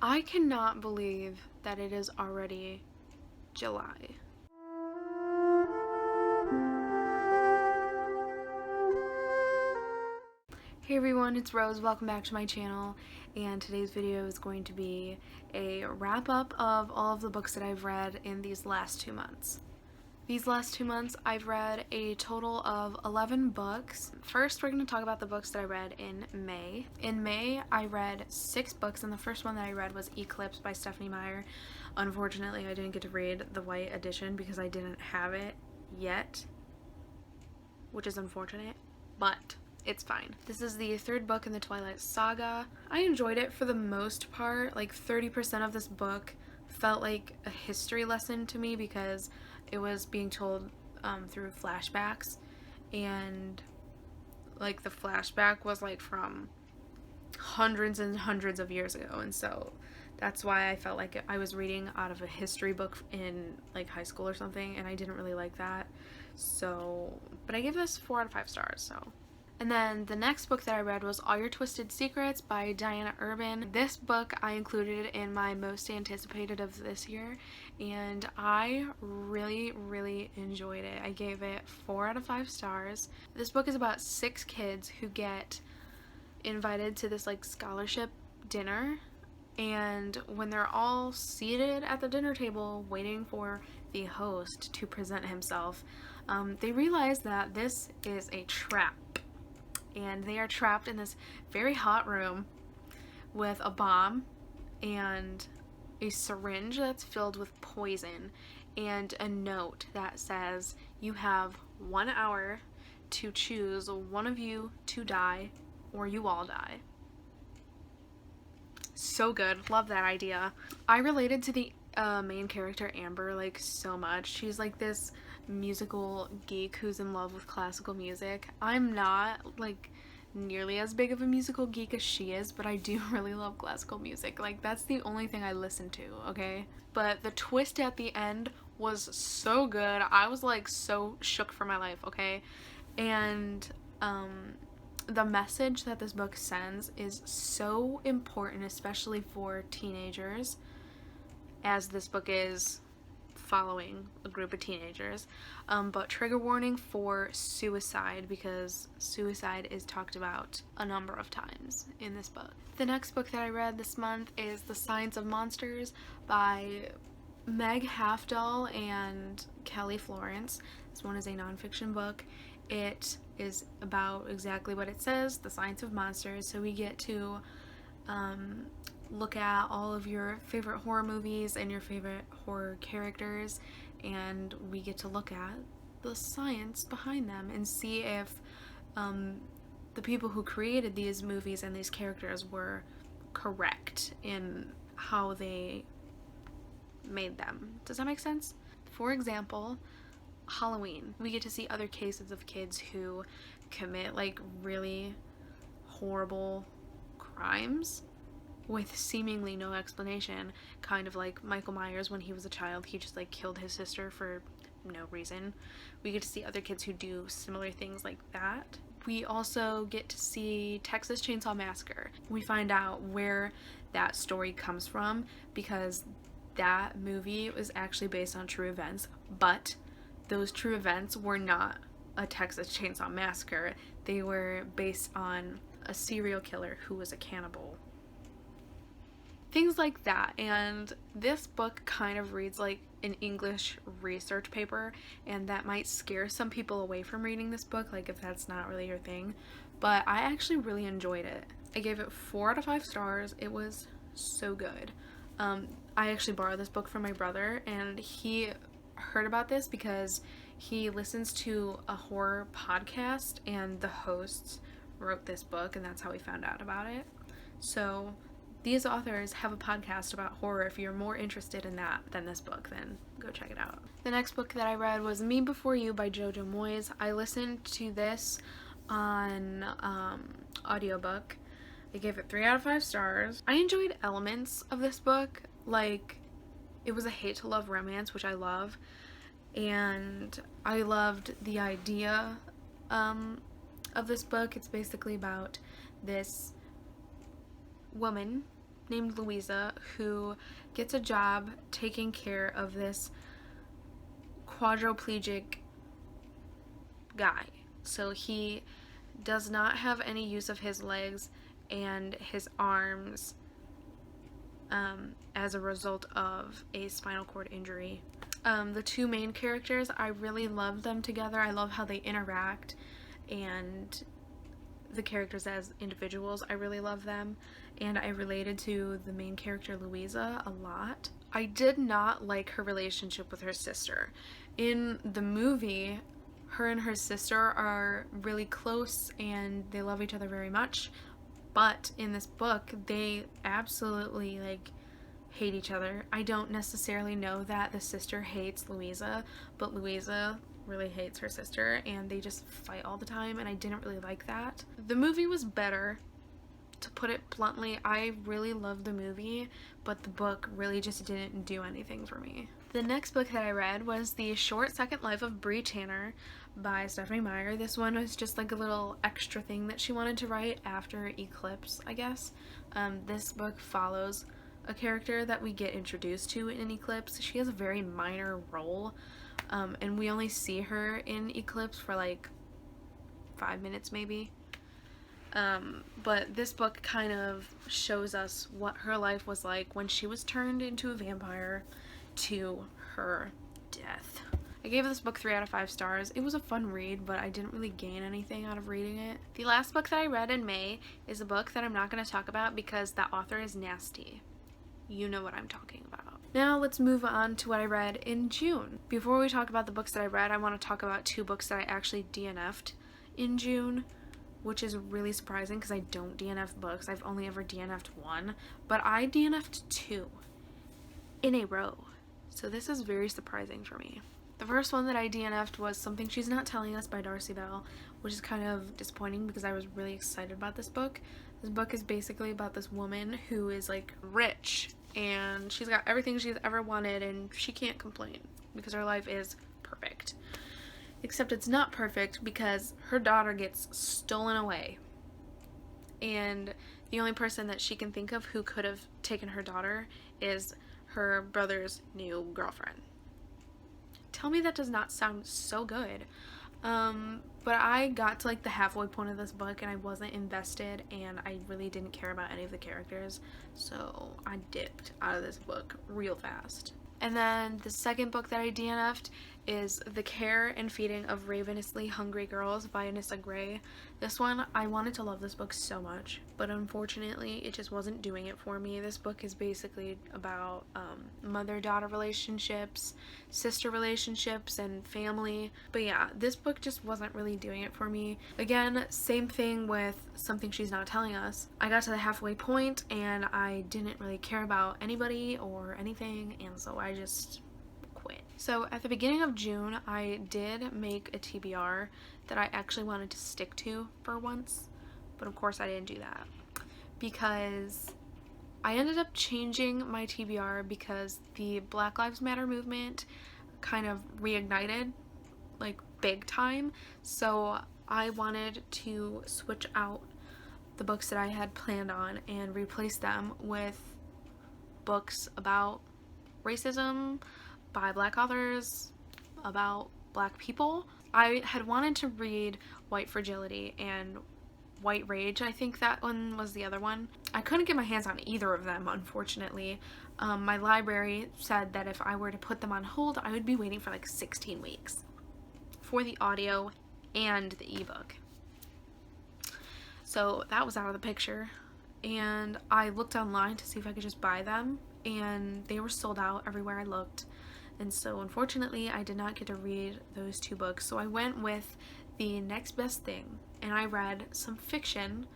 I cannot believe that it is already July. Hey everyone, it's Rose. Welcome back to my channel, and today's video is going to be a wrap up of all of the books that I've read in these last 2 months. These last 2 months, I've read a total of 11 books. First, we're going to talk about the books that I read in May. In May, I read 6 books, and the first one that I read was Eclipse by Stephanie Meyer. Unfortunately, I didn't get to read the white edition because I didn't have it yet, which is unfortunate, but it's fine. This is the 3rd book in the Twilight Saga. I enjoyed it for the most part. Like 30% of this book felt like a history lesson to me because it was being told through flashbacks, and like the flashback was like from hundreds and hundreds of years ago, and so that's why I felt like I was reading out of a history book in like high school or something, and I didn't really like that. So, but I gave this 4 out of 5 stars, so. And then the next book that I read was All Your Twisted Secrets by Diana Urban. This book I included in my most anticipated of this year, and I really enjoyed it. I gave it 4 out of 5 stars. This book is about 6 kids who get invited to this like scholarship dinner, and when they're all seated at the dinner table waiting for the host to present himself, they realize that this is a trap. And they are trapped in this very hot room with a bomb and a syringe that's filled with poison and a note that says you have 1 hour to choose one of you to die or you all die. So good. Love that idea. I related to the main character Amber like so much. She's like this musical geek who's in love with classical music. I'm not like nearly as big of a musical geek as she is, but I do really love classical music. Like that's the only thing I listen to, okay? But the twist at the end was so good. I was like so shook for my life, okay? And the message that this book sends is so important, especially for teenagers, as this book is following a group of teenagers, but trigger warning for suicide, because suicide is talked about a number of times in this book. The next book that I read this month is The Science of Monsters by Meg Halfdahl and Kelly Florence. This one is a nonfiction book. It is about exactly what it says, the science of monsters, so we get to look at all of your favorite horror movies and your favorite horror characters, and we get to look at the science behind them and see if the people who created these movies and these characters were correct in how they made them. Does that make sense? For example, Halloween. We get to see other cases of kids who commit like really horrible crimes with seemingly no explanation, kind of like Michael Myers when he was a child. He just like killed his sister for no reason. We get to see other kids who do similar things like that. We also get to see Texas Chainsaw Massacre. We find out where that story comes from because that movie was actually based on true events, but those true events were not a Texas Chainsaw Massacre. They were based on a serial killer who was a cannibal. Things like that. And this book kind of reads like an English research paper, and that might scare some people away from reading this book, like if that's not really your thing, but I actually really enjoyed it. I gave it 4 out of 5 stars. It was so good. I actually borrowed this book from my brother, and he heard about this because he listens to a horror podcast and the hosts wrote this book, and that's how we found out about it. So these authors have a podcast about horror. If you're more interested in that than this book, then go check it out. The next book that I read was Me Before You by Jojo Moyes. I listened to this on audiobook. I gave it 3 out of 5 stars. I enjoyed elements of this book, like it was a hate to love romance, which I love, and I loved the idea of this book. It's basically about this woman named Louisa who gets a job taking care of this quadriplegic guy. So he does not have any use of his legs and his arms as a result of a spinal cord injury. The two main characters, I really love them together. I love how they interact, and the characters as individuals, I really love them, and I related to the main character Louisa a lot. I did not like her relationship with her sister. In the movie, her and her sister are really close and they love each other very much, but in this book they absolutely like hate each other. I don't necessarily know that the sister hates Louisa, but Louisa really hates her sister and they just fight all the time, and I didn't really like that. The movie was better, to put it bluntly. I really loved the movie, but the book really just didn't do anything for me. The next book that I read was The Short Second Life of Bree Tanner by Stephanie Meyer. This one was just like a little extra thing that she wanted to write after Eclipse, I guess. This book follows a character that we get introduced to in Eclipse. She has a very minor role, and we only see her in Eclipse for like 5 minutes maybe. But this book kind of shows us what her life was like when she was turned into a vampire to her death. I gave this book 3 out of 5 stars. It was a fun read, but I didn't really gain anything out of reading it. The last book that I read in May is a book that I'm not going to talk about because the author is nasty. You know what I'm talking about. Now let's move on to what I read in June. Before we talk about the books that I read, I want to talk about 2 books that I actually DNF'd in June, which is really surprising because I don't DNF books. I've only ever DNF'd 1, but I DNF'd 2 in a row. So this is very surprising for me. The first one that I DNF'd was Something She's Not Telling Us by Darcy Bell, which is kind of disappointing because I was really excited about this book. This book is basically about this woman who is like rich and she's got everything she's ever wanted and she can't complain because her life is perfect. Except it's not perfect because her daughter gets stolen away. And the only person that she can think of who could have taken her daughter is her brother's new girlfriend. Tell me that does not sound so good. But I got to like the halfway point of this book and I wasn't invested and I really didn't care about any of the characters, so I dipped out of this book real fast. And then the second book that I DNF'd is The Care and Feeding of Ravenously Hungry Girls by Anissa Gray. This one, I wanted to love this book so much, but unfortunately it just wasn't doing it for me. This book is basically about mother-daughter relationships, sister relationships, and family. But yeah, this book just wasn't really doing it for me. Again, same thing with Something She's Not Telling Us. I got to the halfway point and I didn't really care about anybody or anything, and so I just quit. So at the beginning of June, I did make a TBR that I actually wanted to stick to for once, but of course I didn't do that because I ended up changing my TBR because the Black Lives Matter movement kind of reignited like big time, so I wanted to switch out the books that I had planned on and replace them with books about racism by Black authors, about Black people. I had wanted to read White Fragility and White Rage. I think that one was the other one. I couldn't get my hands on either of them, unfortunately. My library said that if I were to put them on hold, I would be waiting for like 16 weeks for the audio and the ebook. So that was out of the picture, and I looked online to see if I could just buy them, and they were sold out everywhere I looked. And so unfortunately I did not get to read those 2 books, so I went with the next best thing and I read some fiction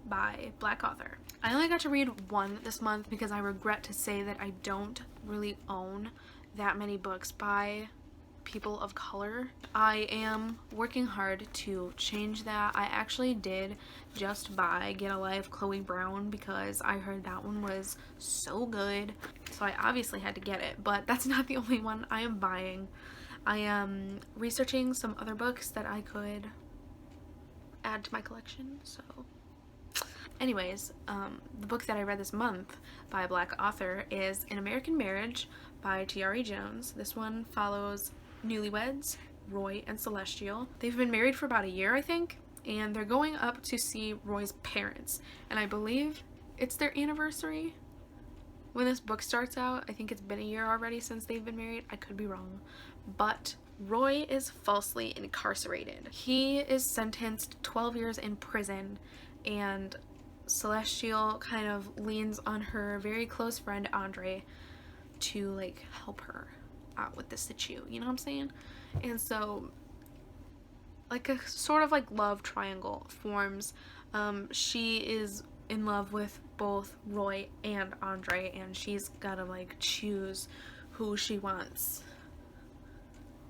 by Black author. I only got to read 1 this month because I regret to say that I don't really own that many books by people of color. I am working hard to change that. I actually did just buy Get a Life Chloe Brown because I heard that one was so good, so I obviously had to get it, but that's not the only one I am buying. I am researching some other books that I could add to my collection, so Anyways, the book that I read this month by a Black author is An American Marriage by T.R.E. Jones. This one follows newlyweds, Roy and Celestial. They've been married for about a year, I think, and they're going up to see Roy's parents. And I believe it's their anniversary when this book starts out. I think it's been a year already since they've been married. I could be wrong. But Roy is falsely incarcerated. He is sentenced 12 years in prison, and Celestial kind of leans on her very close friend Andre to like help her out with this situ, you know what I'm saying? And so like a sort of like love triangle forms. She is in love with both Roy and Andre, and she's gotta like choose who she wants.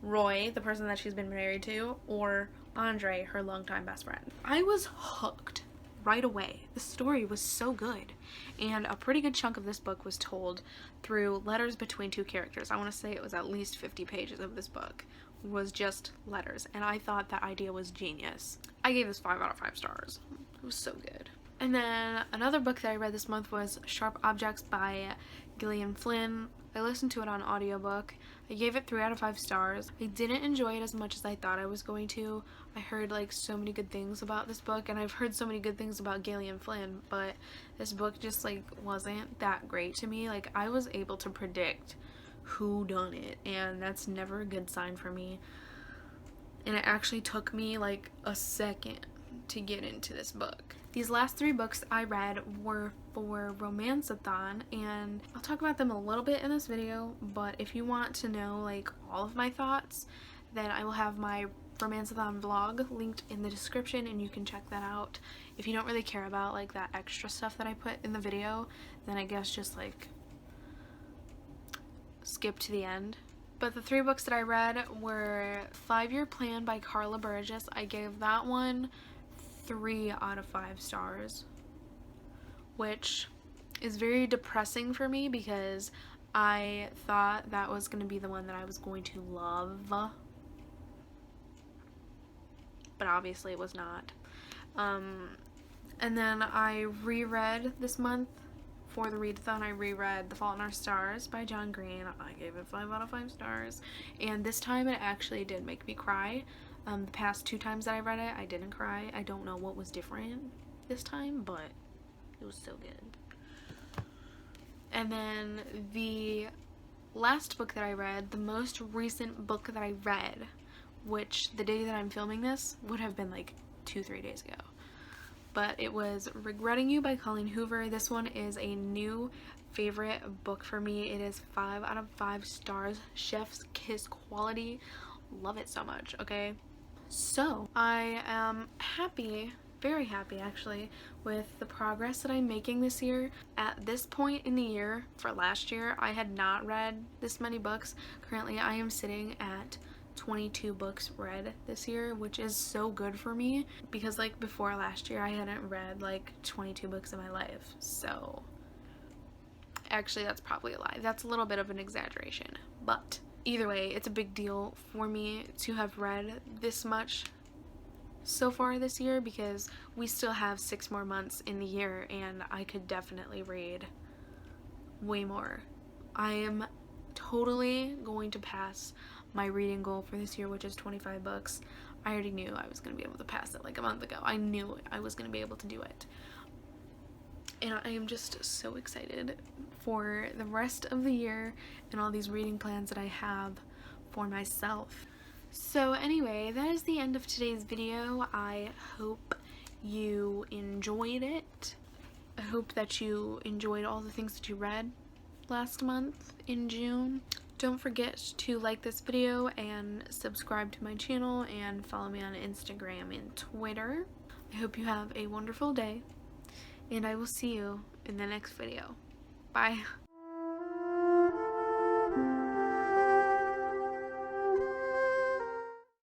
Roy, the person that she's been married to, or Andre, her longtime best friend. I was hooked right away. The story was so good, and a pretty good chunk of this book was told through letters between two characters. I want to say it was at least 50 pages of this book was just letters, and I thought that idea was genius. I gave this 5 out of 5 stars. It was so good. And then another book that I read this month was Sharp Objects by Gillian Flynn. I listened to it on audiobook. I gave it 3 out of 5 stars. I didn't enjoy it as much as I thought I was going to. I heard like so many good things about this book, and I've heard so many good things about Gillian Flynn, but this book just like wasn't that great to me. Like, I was able to predict who done it, and that's never a good sign for me. And it actually took me like a second to get into this book. These last 3 books I read were for Romance-a-thon, and I'll talk about them a little bit in this video, but if you want to know like all of my thoughts, then I will have my Romance-a-thon vlog linked in the description, and you can check that out. If you don't really care about like that extra stuff that I put in the video, then I guess just like skip to the end. But the 3 books that I read were 5-Year Plan by Carla Burgess. I gave that one 3 out of 5 stars, which is very depressing for me because I thought that was going to be the one that I was going to love, but obviously it was not. And then I reread this month for the readathon. I reread The Fault in Our Stars by John Green. I gave it 5 out of 5 stars, and this time it actually did make me cry. The past 2 times that I read it, I didn't cry. I don't know what was different this time, but it was so good. And then the last book that I read, the most recent book that I read, which the day that I'm filming this would have been like 2-3 days ago, but it was Regretting You by Colleen Hoover. This one is a new favorite book for me. It is 5 out of 5 stars. Chef's kiss quality. Love it so much, okay? So I am happy, very happy actually, with the progress that I'm making this year. At this point in the year, for last year, I had not read this many books. Currently I am sitting at 22 books read this year, which is so good for me because like before last year I hadn't read like 22 books in my life. So actually that's probably a lie. That's a little bit of an exaggeration, but either way, it's a big deal for me to have read this much so far this year because we still have 6 more months in the year, and I could definitely read way more. I am totally going to pass my reading goal for this year, which is 25 books. I already knew I was going to be able to pass it like a month ago. I knew I was going to be able to do it. And I am just so excited for the rest of the year and all these reading plans that I have for myself. So anyway, that is the end of today's video. I hope you enjoyed it. I hope that you enjoyed all the things that you read last month in June. Don't forget to like this video and subscribe to my channel and follow me on Instagram and Twitter. I hope you have a wonderful day, and I will see you in the next video. Bye.